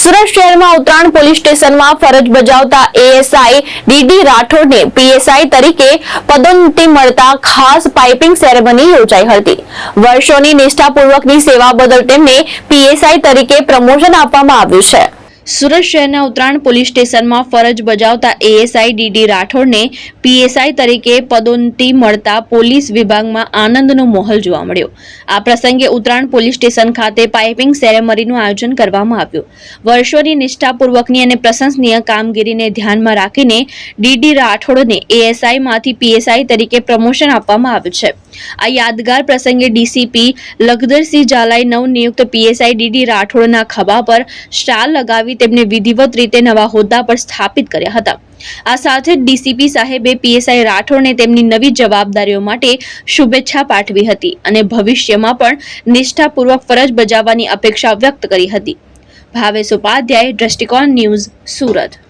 સુરત શહેરમાં ઉત્તરાયણ પોલીસ સ્ટેશનમાં ફરજ બજાવતા એએસઆઈ ડીડી રાઠોડને પીએસઆઈ તરીકે પદોન્નતિ મળતા ખાસ પાઇપિંગ સેરેમની યોજાઈ હતી। વર્ષોની નિષ્ઠાપૂર્વકની સેવા બદલ તેમને પીએસઆઈ તરીકે પ્રમોશન આપવામાં આવ્યું છે। સુરત શહેરના ઉત્તરાયણ પોલીસ સ્ટેશનમાં ફરજ બજાવતા એએસઆઈ ડીડી રાઠોડને પીએસઆઈ તરીકે પદોન્નતિ મળતા પોલીસ વિભાગમાં આનંદનો માહોલ જોવા મળ્યો। આ પ્રસંગે ઉત્તરાયણ પોલીસ સ્ટેશન ખાતે પાઇપિંગ સેરેમનીનું આયોજન કરવામાં આવ્યું। વર્ષોની નિષ્ઠાપૂર્વકની અને પ્રશંસનીય કામગીરીને ધ્યાનમાં રાખીને ડીડી રાઠોડને એએસઆઈમાંથી પીએસઆઈ તરીકે પ્રમોશન આપવામાં આવ્યું છે। આ યાદગાર પ્રસંગે ડીસીપી લખધરસિંહ ઝાલાએ નવનિયુક્ત પીએસઆઈ ડીડી રાઠોડના ખભા પર સ્ટાર લગાવી તેમને વિધિવત રીતે નવા હોદ્દા પર સ્થાપિત કર્યા હતા। આ સાથે ડીસીપી સાહેબે પીએસઆઈ રાઠોડને તેમની નવી જવાબદારીઓ માટે શુભેચ્છા પાઠવી હતી અને ભવિષ્યમાં પણ નિષ્ઠાપૂર્વક ફરજ બજાવવાની અપેક્ષા વ્યક્ત કરી હતી। ભાવેશ ઉપાધ્યાય, દ્રષ્ટિકોણ ન્યૂઝ, સુરત।